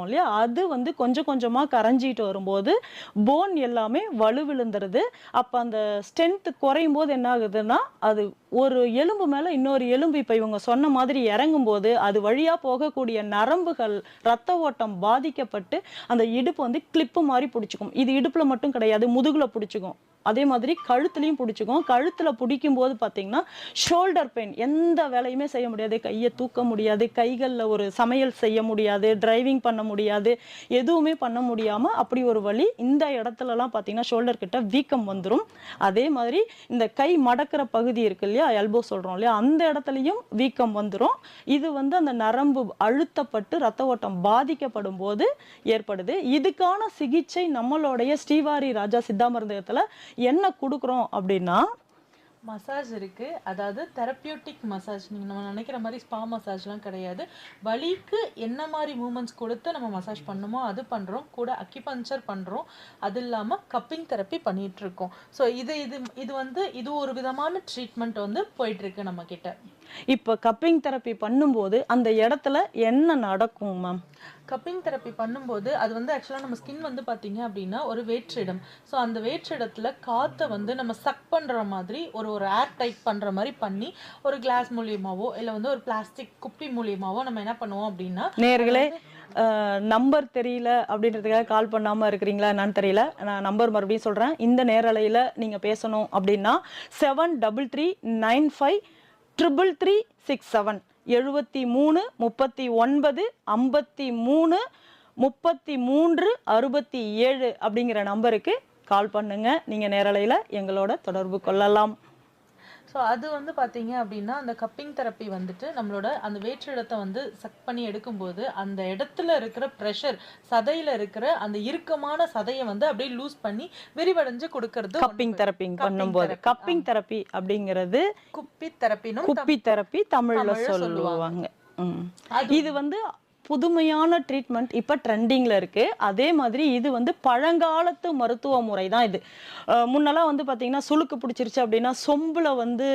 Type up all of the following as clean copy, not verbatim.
இல்லையா, அது வந்து கொஞ்சம் கொஞ்சமா கரைஞ்சிட்டு வரும்போது போன் எல்லாமே வலுவிழுந்துருது. அப்ப அந்த ஸ்ட்ரென்த் குறையும் போது என்ன ஆகுதுன்னா, அது ஒரு எலும்பு மேல இன்னொரு எலும்பு இப்ப இவங்க சொன்ன மாதிரி இறங்கும்போது, அது வழியா போகக்கூடிய நரம்புகள், ரத்த ஓட்டம் பாதிக்கப்பட்டு அந்த இடுப்பு வந்து கிளிப்பு மாரி புடிச்சுக்கும். இது இடுப்புல மட்டும் கிடையாது, முதுகுல புடிச்சுக்கும். அதே மாதிரி கழுத்துலயும் புடிச்சுக்கும். கழுத்துல புடிக்கும்போது பார்த்தீங்கன்னா, ஷோல்டர் பெயின் எந்த வேலையுமே செய்ய முடியாது. கைய தூக்க முடியாது. கைகள்ல ஒரு சமையல் செய்ய முடியாது. டிரைவிங் பண்ண முடியாது. எதுவுமே பண்ண முடியாம அப்படி ஒரு வலி. இந்த இடத்துலலாம் பார்த்தீங்கன்னா, ஷோல்டர் கிட்ட வீக்கம் வந்துரும். அதே மாதிரி இந்த கை மடக்குற பகுதி இருக்கு இல்லையா? எல்போ சொல்றோம் இல்லையா? அந்த இடத்துலயும் வீக்கம் வந்துரும். இது வந்து அந்த நரம்பு அழுத்தப்பட்டு ரத்த ஓட்டம் பாதிக்கப்படும்போது ஏற்படுது. இதுக்கான சிகிச்சை நம்மளுடைய ஸ்ரீவாரி ராஜா சித்தா மருந்தகத்துல என்ன குடுக்குறோம் அப்படின்னா, மசாஜ் இருக்கு. அதாவது தெரபியூட்டிக் மசாஜ். நீங்க நம்ம நினைக்கிற மாதிரி ஸ்பா மசாஜ்லாம் கிடையாது. வலிக்கு என்ன மாதிரி மூமெண்ட்ஸ் கொடுத்து நம்ம மசாஜ் பண்ணுமோ அது பண்றோம். கூட அக்யூபஞ்சர் பண்றோம். அது இல்லாம கப்பிங் தெரப்பி பண்ணிட்டு இருக்கோம். ஸோ இது இது இது வந்து இது ஒரு விதமான ட்ரீட்மெண்ட் வந்து போயிட்டு இருக்கு நம்ம கிட்ட. இப்ப கப்பிங் தெரப்பி பண்ணும்போது அந்த இடத்துல என்ன நடக்கும் மேம்? கப்பிங் தெரப்பி பண்ணும்போது அது வந்து ஆக்சுவலாக நம்ம ஸ்கின் வந்து பார்த்தீங்க அப்படின்னா ஒரு வேற்றிடம். ஸோ அந்த வேற்றிடத்துல காற்றை வந்து நம்ம சக் பண்ணுற மாதிரி ஒரு ஒரு ஏர் டைட் பண்ணுற மாதிரி பண்ணி ஒரு கிளாஸ் மூலியமாவோ இல்லை வந்து ஒரு பிளாஸ்டிக் குப்பி மூலியமாவோ நம்ம என்ன பண்ணுவோம் அப்படின்னா, நேர்களே, நம்பர் தெரியல அப்படின்றதுக்காக கால் பண்ணாம இருக்கிறீங்களா என்னன்னு தெரியல. நான் நம்பர் மறுபடியும் சொல்றேன். இந்த நேரலையில நீங்க பேசணும் அப்படின்னா 73336337 73 39 53 33 67 அப்படிங்கிற நம்பருக்கு கால் பண்ணுங்க. நீங்க நேரலையில எங்களோட தொடர்பு கொள்ளலாம். ஸோ அது வந்து பார்த்தீங்க அப்படின்னா அந்த கப்பிங் தெரப்பி வந்துட்டு நம்மளோட அந்த வேற்றிடத்தை வந்து சக் பண்ணி எடுக்கும்போது அந்த இடத்துல இருக்கிற ப்ரெஷர், சதையில இருக்கிற அந்த இறுக்கமான சதையை வந்து அப்படியே லூஸ் பண்ணி விரிவடைஞ்சு கொடுக்கறது கப்பிங் தெரப்பி பண்ணும்போது. கப்பிங் தெரப்பி அப்படிங்கிறது குப்பி தெரப்பினும் குப்பி தெரப்பி தமிழ்ல சொல்லுவாங்க. இது வந்து புதுமையான ட்ரீட்மெண்ட் இப்ப ட்ரெண்டிங்ல இருக்கு. அதே மாதிரி இது வந்து பழங்காலத்து மருத்துவ முறை தான் இது. முன்னெல்லாம் வந்து பாத்தீங்கன்னா சுளுக்கு பிடிச்சிருச்சு அப்படின்னா சொம்புல வந்து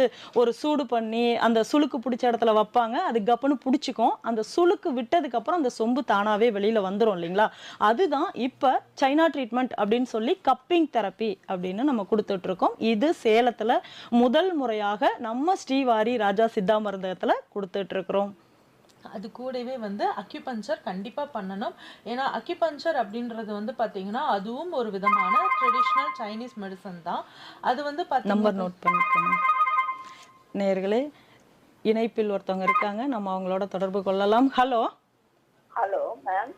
ஒரு சூடு பண்ணி அந்த சுளுக்கு பிடிச்ச இடத்துல வைப்பாங்க. அது கப்புன்னு பிடிச்சிக்கும். அந்த சுளுக்கு விட்டதுக்கு அப்புறம் அந்த சொம்பு தானாவே வெளியில வந்துரும் இல்லைங்களா? அதுதான் இப்ப சைனா ட்ரீட்மெண்ட் அப்படின்னு சொல்லி கப்பிங் தெரப்பி அப்படின்னு நம்ம கொடுத்துட்டு இருக்கோம். இது சேலத்துல முதல் முறையாக நம்ம ஸ்ரீவாரி ராஜா சித்தா மருந்தகத்துல கொடுத்துட்டு இருக்கிறோம். அது கூடவே வந்து அக்யூபஞ்சர் கண்டிப்பா பண்ணணும். ஏன்னா அக்யூபஞ்சர் அப்படின்றது வந்து பாத்தீங்கன்னா அதுவும் ஒரு விதமான ட்ரெடிஷ்னல் சைனீஸ் மெடிசன் தான். அது வந்து நம்பர் நோட் பண்ணிக்கோங்க நேயர்களே. இணைப்பில் ஒருத்தவங்க இருக்காங்க, நம்ம அவங்களோட தொடர்பு கொள்ளலாம். ஹலோ. Hello ma'am.